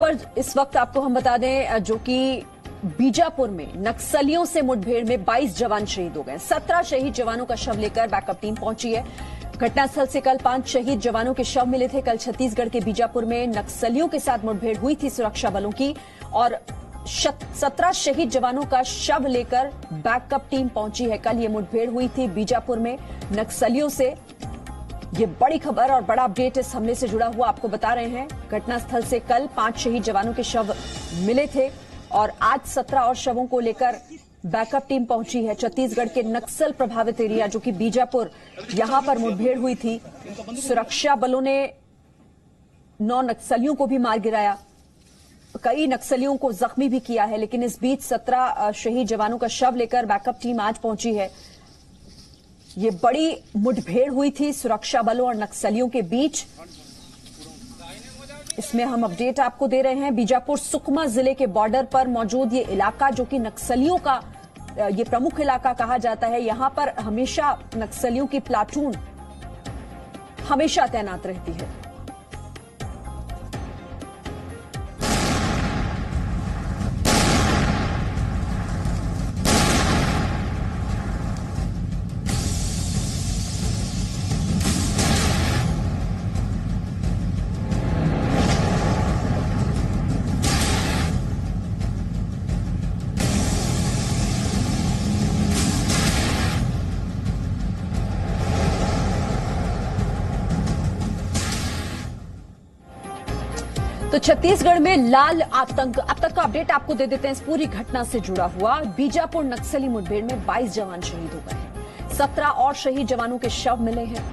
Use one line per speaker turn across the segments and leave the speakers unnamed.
पर इस वक्त आपको हम बता दें जो कि बीजापुर में नक्सलियों से मुठभेड़ में 22 जवान शहीद हो गए। 17 शहीद जवानों का शव लेकर बैकअप टीम पहुंची है। घटनास्थल से कल 5 शहीद जवानों के शव मिले थे। कल छत्तीसगढ़ के बीजापुर में नक्सलियों के साथ मुठभेड़ हुई थी सुरक्षा बलों की, और 17 शहीद जवानों का शव लेकर बैकअप टीम पहुंची है। कल ये मुठभेड़ हुई थी बीजापुर में नक्सलियों से। ये बड़ी खबर और बड़ा अपडेट इस हमले से जुड़ा हुआ आपको बता रहे हैं। घटनास्थल से कल 5 शहीद जवानों के शव मिले थे और आज 17 और शवों को लेकर बैकअप टीम पहुंची है। छत्तीसगढ़ के नक्सल प्रभावित एरिया जो कि बीजापुर, यहां पर मुठभेड़ हुई थी। सुरक्षा बलों ने 9 नक्सलियों को भी मार गिराया, कई नक्सलियों को जख्मी भी किया है। लेकिन इस बीच 17 शहीद जवानों का शव लेकर बैकअप टीम आज पहुंची है। ये बड़ी मुठभेड़ हुई थी सुरक्षा बलों और नक्सलियों के बीच। इसमें हम अपडेट आपको दे रहे हैं। बीजापुर सुकमा जिले के बॉर्डर पर मौजूद ये इलाका जो कि नक्सलियों का ये प्रमुख इलाका कहा जाता है, यहां पर हमेशा नक्सलियों की प्लाटून हमेशा तैनात रहती है। तो छत्तीसगढ़ में लाल आतंक, अब तक का अपडेट आपको दे देते हैं इस पूरी घटना से जुड़ा हुआ। बीजापुर नक्सली मुठभेड़ में 22 जवान शहीद हो गए हैं। 17 और शहीद जवानों के शव मिले हैं।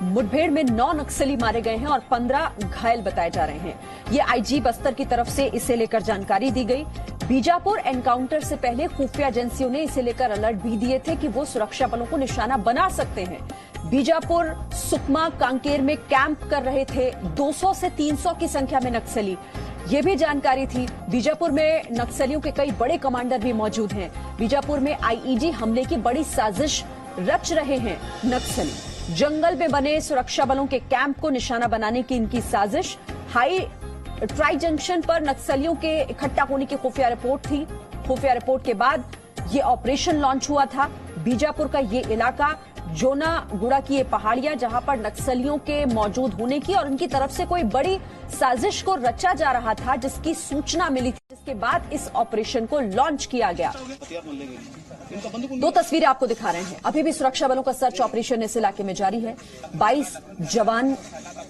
मुठभेड़ में 9 नक्सली मारे गए हैं और 15 घायल बताए जा रहे हैं। ये आईजी बस्तर की तरफ से इसे लेकर जानकारी दी गई। बीजापुर एनकाउंटर से पहले खुफिया एजेंसियों ने इसे लेकर अलर्ट भी दिए थे कि वो सुरक्षा बलों को निशाना बना सकते हैं। बीजापुर, सुकमा, कांकेर में कैंप कर रहे थे 200 से 300 की संख्या में नक्सली, ये भी जानकारी थी। बीजापुर में नक्सलियों के कई बड़े कमांडर भी मौजूद हैं। बीजापुर में आईईडी हमले की बड़ी साजिश रच रहे हैं नक्सली। जंगल में बने सुरक्षा बलों के कैंप को निशाना बनाने की इनकी साजिश। हाई ट्राई जंक्शन पर नक्सलियों के इकट्ठा होने की खुफिया रिपोर्ट थी। खुफिया रिपोर्ट के बाद ये ऑपरेशन लॉन्च हुआ था। बीजापुर का ये इलाका, जोनागुड़ा की ये पहाड़ियां, जहां पर नक्सलियों के मौजूद होने की और उनकी तरफ से कोई बड़ी साजिश को रचा जा रहा था, जिसकी सूचना मिली थी, जिसके बाद इस ऑपरेशन को लॉन्च किया गया। 2 तस्वीरें आपको दिखा रहे हैं। अभी भी सुरक्षा बलों का सर्च ऑपरेशन इस इलाके में जारी है। 22 जवान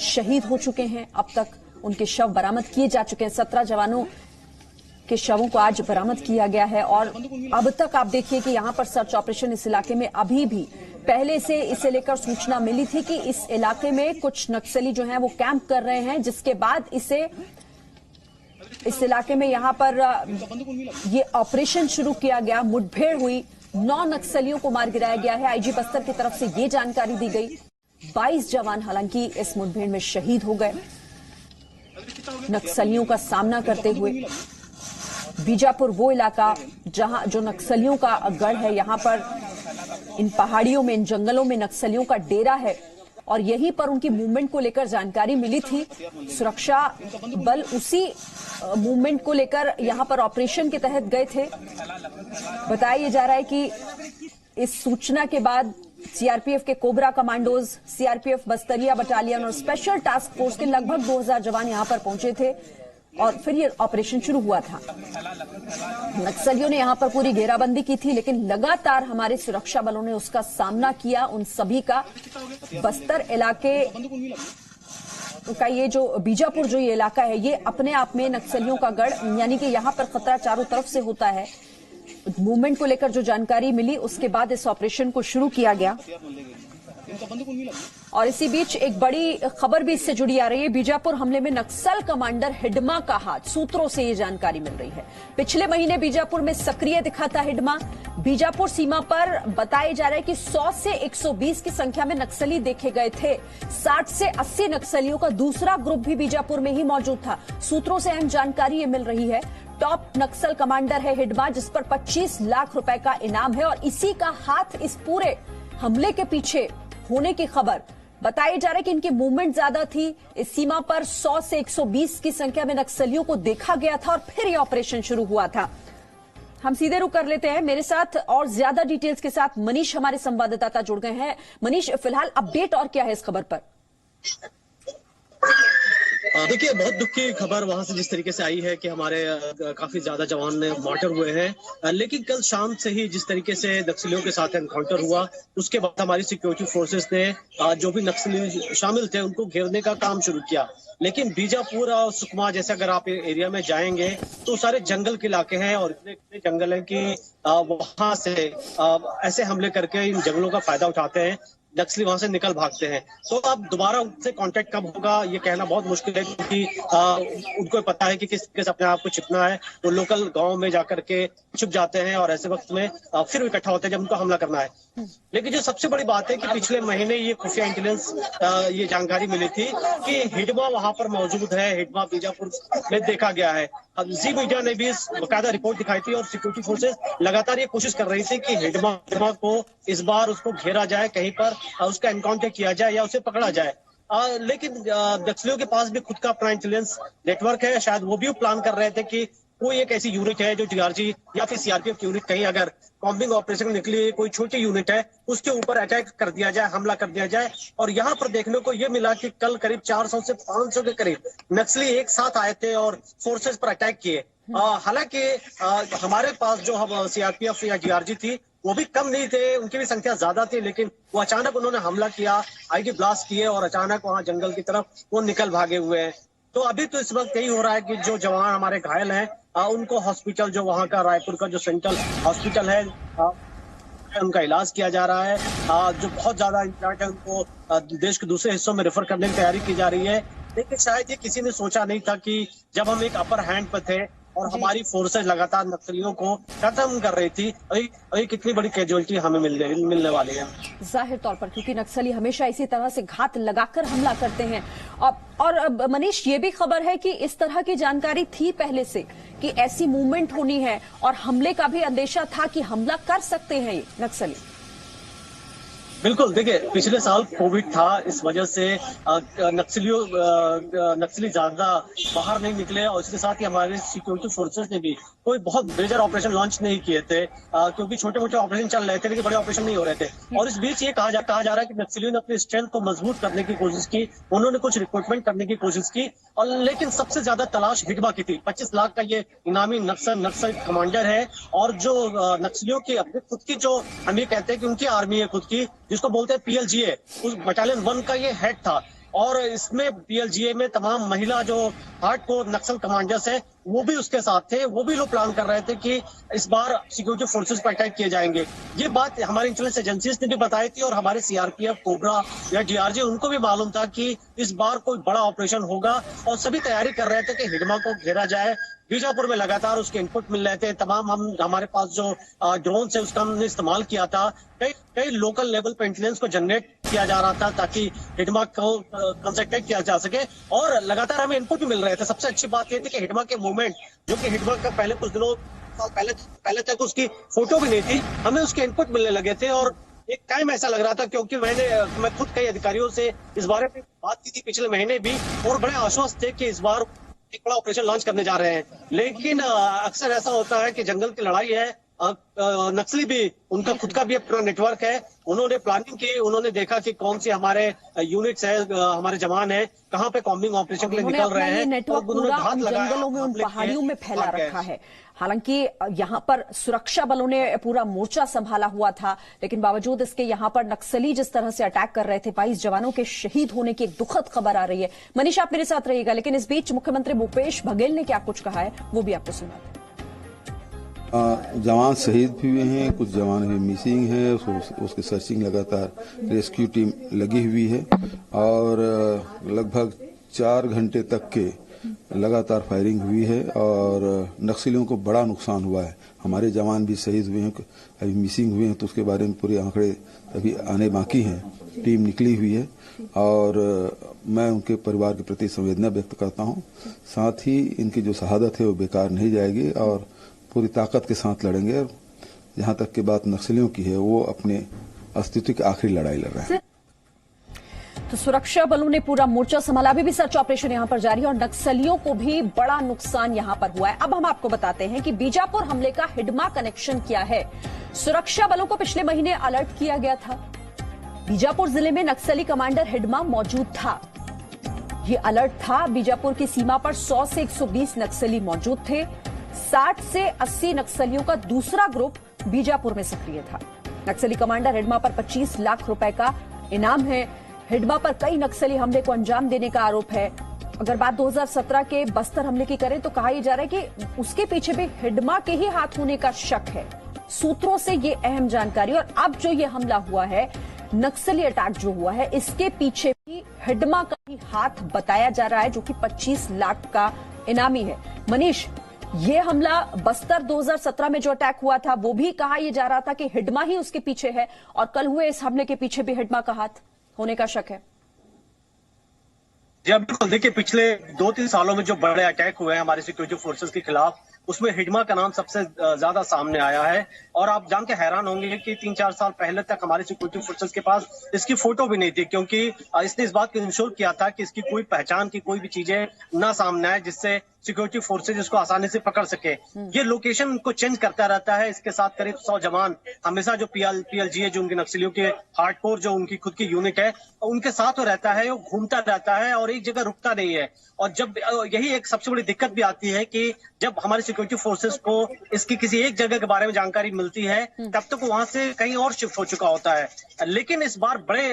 शहीद हो चुके हैं। अब तक उनके शव बरामद किए जा चुके हैं। 17 जवानों के शवों को आज बरामद किया गया है। और अब तक आप देखिए कि यहां पर सर्च ऑपरेशन इस इलाके में अभी भी, पहले से इसे लेकर सूचना मिली थी कि इस इलाके में कुछ नक्सली जो हैं वो कैंप कर रहे हैं, जिसके बाद इस इलाके में यहां पर ये ऑपरेशन शुरू किया गया। मुठभेड़ हुई, 9 नक्सलियों को मार गिराया गया है। आईजी बस्तर की तरफ से ये जानकारी दी गई। 22 जवान हालांकि इस मुठभेड़ में शहीद हो गए नक्सलियों का सामना करते हुए। बीजापुर वो इलाका जो नक्सलियों का गढ़ है, यहां पर इन पहाड़ियों में, इन जंगलों में नक्सलियों का डेरा है और यहीं पर उनकी मूवमेंट को लेकर जानकारी मिली थी। सुरक्षा बल उसी मूवमेंट को लेकर यहां पर ऑपरेशन के तहत गए थे। बताया जा रहा है कि इस सूचना के बाद सीआरपीएफ के कोबरा कमांडोज, सीआरपीएफ बस्तरिया बटालियन और स्पेशल टास्क फोर्स के लगभग 2000 जवान यहां पर पहुंचे थे और फिर ये ऑपरेशन शुरू हुआ था। नक्सलियों ने यहां पर पूरी घेराबंदी की थी, लेकिन लगातार हमारे सुरक्षा बलों ने उसका सामना किया। उन सभी का बस्तर इलाके का ये जो बीजापुर जो ये इलाका है, ये अपने आप में नक्सलियों का गढ़, यानी कि यहां पर खतरा चारों तरफ से होता है। मूवमेंट को लेकर जो जानकारी मिली, उसके बाद इस ऑपरेशन को शुरू किया गया। और इसी बीच एक बड़ी खबर भी इससे जुड़ी आ रही है। बीजापुर हमले में नक्सल कमांडर हिडमा का हाथ, सूत्रों से ये जानकारी मिल रही है। पिछले महीने बीजापुर में सक्रिय दिखा था हिडमा। बीजापुर सीमा पर बताया जा रहा है कि 100 से 120 की संख्या में नक्सली देखे गए थे। 60 से 80 नक्सलियों का दूसरा ग्रुप भी बीजापुर में ही मौजूद था। सूत्रों से अहम जानकारी ये मिल रही है। टॉप नक्सल कमांडर है हिडमा, जिस पर 25 लाख रुपए का इनाम है और इसी का हाथ इस पूरे हमले के पीछे होने की खबर बताया जा रहा है कि इनकी मूवमेंट ज्यादा थी। इस सीमा पर 100 से 120 की संख्या में नक्सलियों को देखा गया था और फिर यह ऑपरेशन शुरू हुआ था। हम सीधे रुक कर लेते हैं। मेरे साथ और ज्यादा डिटेल्स के साथ मनीष हमारे संवाददाता जुड़ गए हैं। मनीष, फिलहाल अपडेट और क्या है इस खबर पर?
देखिए, बहुत दुख की खबर वहां से जिस तरीके से आई है कि हमारे काफी ज्यादा जवान मार्टर हुए हैं। लेकिन कल शाम से ही जिस तरीके से नक्सलियों के साथ एनकाउंटर हुआ, उसके बाद हमारी सिक्योरिटी फोर्सेस ने जो भी नक्सली शामिल थे उनको घेरने का काम शुरू किया। लेकिन बीजापुर और सुकमा जैसे अगर आप एरिया में जाएंगे तो सारे जंगल के इलाके हैं और इतने जंगल है कि वहां से ऐसे हमले करके इन जंगलों का फायदा उठाते हैं, नक्सली वहां से निकल भागते हैं। तो अब दोबारा उनसे कांटेक्ट कब होगा ये कहना बहुत मुश्किल है, क्योंकि उनको पता है कि किस तरीके से अपने आप को छिपना है। वो लोकल गांव में जाकर के छुप जाते हैं और ऐसे वक्त में फिर इकट्ठा होते हैं जब उनको हमला करना है। लेकिन जो सबसे बड़ी बात है कि पिछले महीने ये खुफिया इंटेलिजेंस ये जानकारी मिली थी कि हिडमा वहां पर मौजूद है, हिडमा बीजापुर में देखा गया है। अब जी मीडिया ने भी बाकायदा रिपोर्ट दिखाई थी और सिक्योरिटी फोर्सेस लगातार ये कोशिश कर रही थी कि हिडमा को इस बार उसको घेरा जाए, कहीं पर उसका एनकाउंटर किया जाए या उसे पकड़ा जाए। लेकिन नक्सलियों के पास भी खुद का अपना इंटेलिजेंस नेटवर्क है। शायद वो भी प्लान कर रहे थे कि कोई एक ऐसी यूनिट है जो डीआरजी या फिर सीआरपीएफ यूनिट, कहीं अगर कॉम्बिंग ऑपरेशन में निकली कोई छोटी यूनिट है, उसके ऊपर अटैक कर दिया जाए, हमला कर दिया जाए। और यहाँ पर देखने को ये मिला कि कल करीब 400 से 500 के करीब नक्सली एक साथ आए थे और फोर्सेस पर अटैक किए। हालांकि हमारे पास जो हम सीआरपीएफ या डीआरजी थी वो भी कम नहीं थे, उनकी भी संख्या ज्यादा थी, लेकिन वो अचानक उन्होंने हमला किया, आईडी ब्लास्ट किए और अचानक वहां जंगल की तरफ वो निकल भागे हुए हैं। तो अभी तो इस वक्त यही हो रहा है कि जो जवान हमारे घायल हैं उनको हॉस्पिटल, जो वहां का रायपुर का जो सेंट्रल हॉस्पिटल है, उनका इलाज किया जा रहा है। जो बहुत ज्यादा इंजर्ड है उनको देश के दूसरे हिस्सों में रेफर करने की तैयारी की जा रही है। लेकिन शायद ये किसी ने सोचा नहीं था कि जब हम एक अपर हैंड पर थे और हमारी फोर्सेज लगातार नक्सलियों को खत्म कर रही थी, अभी कितनी बड़ी कैजुअलिटी हमें मिलने वाली है।
जाहिर तौर पर, क्योंकि नक्सली हमेशा इसी तरह से घात लगाकर हमला करते हैं। और मनीष, ये भी खबर है कि इस तरह की जानकारी थी पहले से कि ऐसी मूवमेंट होनी है और हमले का भी अंदेशा था कि हमला कर सकते हैं ये नक्सली।
बिल्कुल, देखिए पिछले साल कोविड था, इस वजह से नक्सली ज्यादा बाहर नहीं निकले और इसके साथ ही हमारे सिक्योरिटी फोर्सेस ने भी कोई बहुत मेजर ऑपरेशन लॉन्च नहीं किए थे, क्योंकि छोटे मोटे ऑपरेशन चल रहे थे लेकिन बड़े ऑपरेशन नहीं हो रहे थे। और इस बीच ये कहा जा रहा है कि नक्सलियों ने अपनी स्ट्रेंथ को मजबूत करने की कोशिश की, उन्होंने कुछ रिक्रूटमेंट करने की कोशिश की, और लेकिन सबसे ज्यादा तलाश हिडमा की थी। 25 लाख का ये इनामी नक्सल कमांडर है और जो नक्सलियों की अपनी खुद की, जो हम ये कहते हैं कि उनकी आर्मी है खुद की, जिसको बोलते हैं पीएलजीए, उस बटालियन 1 का ये हेड था। और इसमें पीएलजीए में तमाम महिला जो हार्डकोर नक्सल कमांडर्स हैं वो भी उसके साथ थे। वो भी लोग प्लान कर रहे थे कि इस बार सिक्योरिटी फोर्सेस पर अटैक किए जाएंगे। ये बात हमारी इंटेलिजेंस एजेंसीज ने भी बताई थी और हमारे सीआरपीएफ, कोबरा या डीआरजी, उनको भी मालूम था कि इस बार कोई बड़ा ऑपरेशन होगा और सभी तैयारी कर रहे थे कि हिडमा को घेरा जाए। बीजापुर में लगातार उसके इनपुट मिल रहे थे, तमाम हमारे पास जो ड्रोन है उसका हमने इस्तेमाल किया था। कई लोकल लेवल पे इंटेलिजेंस को जनरेट किया जा रहा था ताकि हिडमा को कंसंट्रेट किया जा सके और लगातार हमें इनपुट भी मिल रहे थे। सबसे अच्छी बात ये थी कि हिडमा के मूवमेंट, जो कि हिडमा का पहले कुछ दिनों पहले तक उसकी फोटो भी नहीं थी, हमें उसके इनपुट मिलने लगे थे। और एक टाइम ऐसा लग रहा था, क्योंकि मैं खुद कई अधिकारियों से इस बारे में बात की थी पिछले महीने भी, और बड़े आश्वस्त थे कि इस बार एक बड़ा ऑपरेशन लॉन्च करने जा रहे हैं। लेकिन अक्सर ऐसा होता है कि जंगल की लड़ाई है, नक्सली भी, उनका खुद का भी अपना नेटवर्क है, उन्होंने प्लानिंग की, उन्होंने देखा कि कौन सी हमारे यूनिट्स है, हमारे जवान है, कहाँ पे कॉम्बिंग ऑपरेशन के लिए निकल रहे हैं।
नेटवर्क पूरा उन जंगलों में, उन पहाड़ियों में फैला रखा है। हालांकि यहां पर सुरक्षा बलों ने पूरा मोर्चा संभाला हुआ था, लेकिन बावजूद इसके यहां पर नक्सली जिस तरह से अटैक कर रहे थे, 22 जवानों के शहीद होने की एक दुखद खबर आ रही है। मनीष, आप मेरे साथ रहिएगा, लेकिन इस बीच मुख्यमंत्री भूपेश बघेल ने क्या कुछ कहा है वो भी आपको सुना दें।
जवान शहीद भी हुए हैं, कुछ जवान भी मिसिंग है, उसकी सर्चिंग लगातार रेस्क्यू टीम लगी हुई है और लगभग 4 घंटे तक के लगातार फायरिंग हुई है और नक्सलियों को बड़ा नुकसान हुआ है। हमारे जवान भी शहीद हुए हैं, अभी मिसिंग हुए हैं, तो उसके बारे में पूरे आंकड़े अभी आने बाकी हैं। टीम निकली हुई है और मैं उनके परिवार के प्रति संवेदना व्यक्त करता हूं। साथ ही इनकी जो शहादत है वो बेकार नहीं जाएगी और पूरी ताकत के साथ लड़ेंगे। जहां तक की बात नक्सलियों की है, वो अपने अस्तित्व की आखिरी लड़ाई लड़ रहे हैं।
तो सुरक्षा बलों ने पूरा मोर्चा संभाला। अभी भी सर्च ऑपरेशन यहां पर जारी है और नक्सलियों को भी बड़ा नुकसान यहां पर हुआ है। अब हम आपको बताते हैं कि बीजापुर हमले का हिडमा कनेक्शन क्या है। सुरक्षा बलों को पिछले महीने अलर्ट किया गया था। बीजापुर जिले में नक्सली कमांडर हिडमा मौजूद था। ये अलर्ट था। बीजापुर की सीमा पर 100 से 120 नक्सली मौजूद थे। 60 से 80 नक्सलियों का दूसरा ग्रुप बीजापुर में सक्रिय था। नक्सली कमांडर हिडमा पर 25 लाख रुपए का इनाम है। हिडमा पर कई नक्सली हमले को अंजाम देने का आरोप है। अगर बात 2017 के बस्तर हमले की करें तो कहा यह जा रहा है कि उसके पीछे भी हिडमा के ही हाथ होने का शक है। सूत्रों से ये अहम जानकारी। और अब जो ये हमला हुआ है, नक्सली अटैक जो हुआ है, इसके पीछे भी हिडमा का ही हाथ बताया जा रहा है, जो कि 25 लाख का इनामी है। मनीष, ये हमला बस्तर 2017 में जो अटैक हुआ था, वो भी कहा यह जा रहा था कि हिडमा ही उसके पीछे है, और कल हुए इस हमले के पीछे भी हिडमा का हाथ होने का शक है।
जी बिल्कुल, देखिए पिछले 2-3 सालों में जो बड़े अटैक हुए हैं हमारे सिक्योरिटी फोर्सेस के खिलाफ, उसमें हिडमा का नाम सबसे ज्यादा सामने आया है। और आप जान के हैरान होंगे कि 3-4 साल पहले तक हमारे सिक्योरिटी फोर्सेस के पास इसकी फोटो भी नहीं थी, क्योंकि इसने इस बात को इंश्योर किया था कि इसकी कोई पहचान की कोई भी चीजें ना सामने आए, जिससे सिक्योरिटी फोर्सेज इसको आसानी से पकड़ सके। ये लोकेशन को चेंज करता रहता है। इसके साथ करीब 100 जवान हमेशा जो पीएलजी है, जो उनके नक्सलियों के हार्डकोर जो उनकी खुद की यूनिट है, उनके साथ वो रहता है। वो घूमता रहता है और एक जगह रुकता नहीं है। और जब यही एक सबसे बड़ी दिक्कत भी आती है कि जब हमारी सिक्योरिटी फोर्सेस को इसकी किसी एक जगह के बारे में जानकारी मिलती है, तब तक वहां से कहीं और शिफ्ट हो चुका होता है। लेकिन इस बार बड़े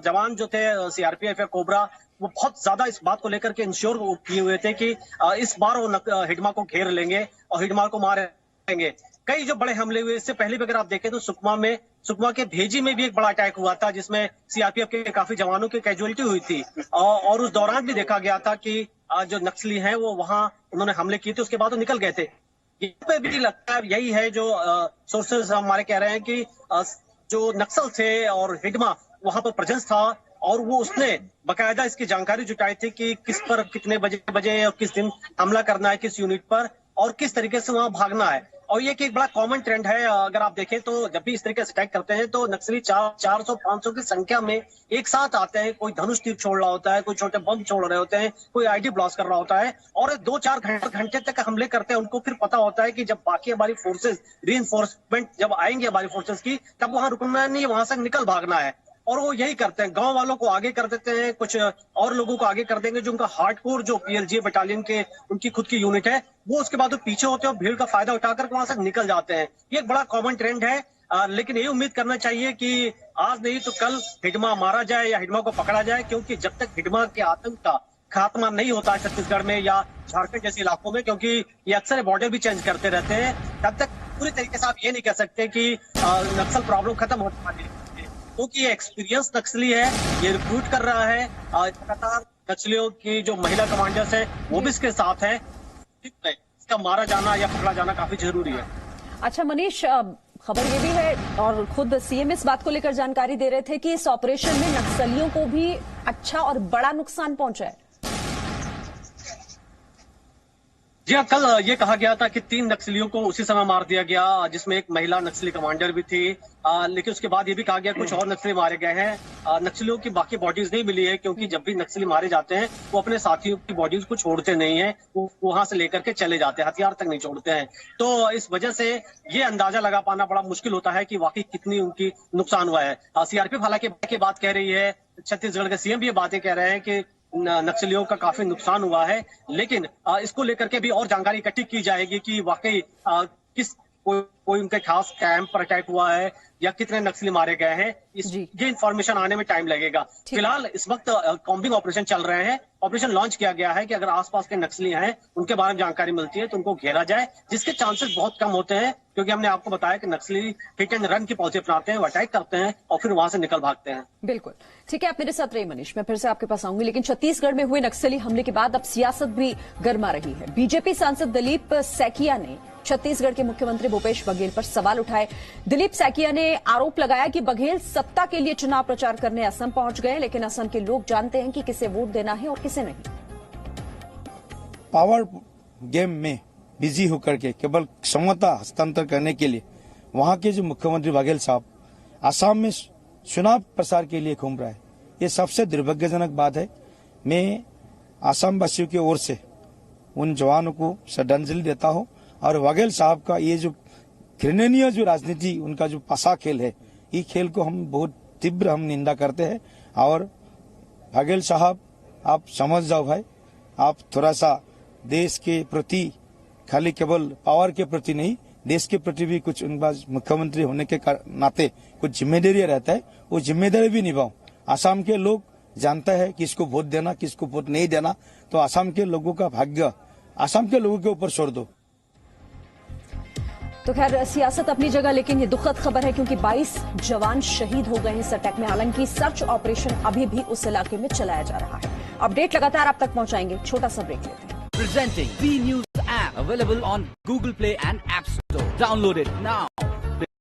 जवान जो थे सीआरपीएफ या कोबरा, वो बहुत ज्यादा इस बात को लेकर के इंश्योर किए हुए थे कि इस बार वो हिडमा को घेर लेंगे और हिडमा को मारेंगे। कई जो बड़े हमले हुए, इससे पहले भी अगर आप देखें तो सुकमा के भेजी में भी एक बड़ा अटैक हुआ था, जिसमें सीआरपीएफ के काफी जवानों की कैजुअलिटी हुई थी। और उस दौरान भी देखा गया था कि जो नक्सली हैं वो वहां उन्होंने हमले किए थे, उसके बाद वो निकल गए थे। यहाँ पे भी लगता है यही है जो सोर्सेज हमारे कह रहे हैं कि जो नक्सल थे और हिडमा वहां पर प्रेजेंस था, और वो उसने बकायदा इसकी जानकारी जुटाई थी कि किस पर कितने बजे और किस दिन हमला करना है, किस यूनिट पर, और किस तरीके से वहां भागना है। और ये एक बड़ा कॉमन ट्रेंड है। अगर आप देखें तो जब भी इस तरीके से अटैक करते हैं तो नक्सली 400-500 की संख्या में एक साथ आते हैं। कोई धनुष तीर छोड़ रहा होता है, कोई छोटे बम छोड़ रहे होते हैं, कोई आईडी ब्लास्ट कर रहा होता है, और 2-4 घंटे तक हमले करते हैं। उनको फिर पता होता है कि जब बाकी हमारी फोर्सेज रीइंफोर्समेंट जब आएंगे हमारी फोर्सेज की, तब वहां रुकना नहीं, वहां से निकल भागना है। और वो यही करते हैं, गांव वालों को आगे कर देते हैं, कुछ और लोगों को आगे कर देंगे जो उनका हार्डकोर जो पीएलजी बटालियन के उनकी खुद की यूनिट है, वो उसके बाद वो पीछे होते हैं और भीड़ का फायदा उठाकर वहां से निकल जाते हैं। ये एक बड़ा कॉमन ट्रेंड है। लेकिन ये उम्मीद करना चाहिए कि आज नहीं तो कल हिडमा मारा जाए या हिडमा को पकड़ा जाए, क्योंकि जब तक हिडमा के आतंक का खात्मा नहीं होता है छत्तीसगढ़ में या झारखंड जैसे इलाकों में, क्योंकि ये अक्सर बॉर्डर भी चेंज करते रहते हैं, तब तक पूरी तरीके से आप ये नहीं कह सकते कि नक्सल प्रॉब्लम खत्म होने वाली है। क्योंकि ये एक्सपीरियंस नक्सली है, ये रिक्रूट कर रहा है। लगातार नक्सलियों की जो महिला कमांडर्स है वो भी इसके साथ है। इसका मारा जाना या पकड़ा जाना काफी जरूरी है।
अच्छा मनीष, खबर ये भी है और खुद सीएम इस बात को लेकर जानकारी दे रहे थे कि इस ऑपरेशन में नक्सलियों को भी अच्छा और बड़ा नुकसान पहुंचा है।
जी हाँ, कल ये कहा गया था कि 3 नक्सलियों को उसी समय मार दिया गया, जिसमें एक महिला नक्सली कमांडर भी थी। लेकिन उसके बाद ये भी कहा गया कुछ और नक्सली मारे गए हैं। नक्सलियों की बाकी बॉडीज नहीं मिली है, क्योंकि जब भी नक्सली मारे जाते हैं वो अपने साथियों की बॉडीज को छोड़ते नहीं है, वो वहां से लेकर के चले जाते हैं, हथियार तक नहीं छोड़ते हैं। तो इस वजह से ये अंदाजा लगा पाना बड़ा मुश्किल होता है कि वाकई कितनी उनकी नुकसान हुआ है। सीआरपीएफ हालांकि बात कह रही है, छत्तीसगढ़ के सीएम भी ये बातें कह रहे हैं कि नक्सलियों का काफी नुकसान हुआ है। लेकिन इसको लेकर के भी और जानकारी इकट्ठी की जाएगी कि वाकई किस कोई उनके खास कैंप पर अटैक हुआ है या कितने नक्सली मारे गए हैं। ये इन्फॉर्मेशन आने में टाइम लगेगा। फिलहाल इस वक्त कॉम्बिंग ऑपरेशन चल रहे हैं। ऑपरेशन लॉन्च किया गया है कि अगर आसपास के नक्सली हैं, उनके बारे में जानकारी मिलती है तो उनको घेरा जाए, जिसके चांसेस बहुत कम होते हैं, क्योंकि हमने आपको बताया कि नक्सली हिट एंड रन की पॉलिसी अपनाते हैं, वो अटैक करते हैं और फिर वहां से निकल भागते हैं।
बिल्कुल ठीक है, आप मेरे साथ रहिए मनीष, मैं फिर से आपके पास आऊंगी। लेकिन छत्तीसगढ़ में हुए नक्सली हमले के बाद अब सियासत भी गर्मा रही है। बीजेपी सांसद दिलीप सैकिया ने छत्तीसगढ़ के मुख्यमंत्री भूपेश बघेल पर सवाल उठाए। दिलीप सैकिया ने आरोप लगाया कि बघेल सत्ता के लिए चुनाव प्रचार करने असम पहुंच गए, लेकिन असम के लोग जानते हैं कि किसे वोट देना है और किसे नहीं।
पावर गेम में बिजी होकर के केवल क्षमता हस्तांतर करने के लिए वहां के जो मुख्यमंत्री बघेल साहब असम में चुनाव प्रचार के लिए घूम रहा है, ये सबसे दुर्भाग्यजनक बात है। मैं आसाम वासियों की ओर से उन जवानों को श्रद्धांजलि देता हूं और वाघेल साहब का ये जो घृणनीय जो राजनीति, उनका जो पासा खेल है, ये खेल को हम बहुत तीव्र हम निंदा करते हैं। और वाघेल साहब, आप समझ जाओ भाई, आप थोड़ा सा देश के प्रति, खाली केवल पावर के प्रति नहीं, देश के प्रति भी कुछ उनका मुख्यमंत्री होने के नाते कुछ जिम्मेदारी रहता है, वो जिम्मेदारी भी निभाओ। आसाम के लोग जानता है किसको वोट देना, किसको वोट नहीं देना, तो आसाम के लोगों का भाग्य आसाम के लोगों के ऊपर छोड़ दो।
तो खैर, सियासत अपनी जगह, लेकिन ये दुखद खबर है क्योंकि 22 जवान शहीद हो गए हैं इस अटैक में। हालांकि सर्च ऑपरेशन अभी भी उस इलाके में चलाया जा रहा है। अपडेट लगातार आप तक पहुंचाएंगे। छोटा सा ब्रेक लेते हैं।
Presenting B News app available on Google Play and App Store. Download it now.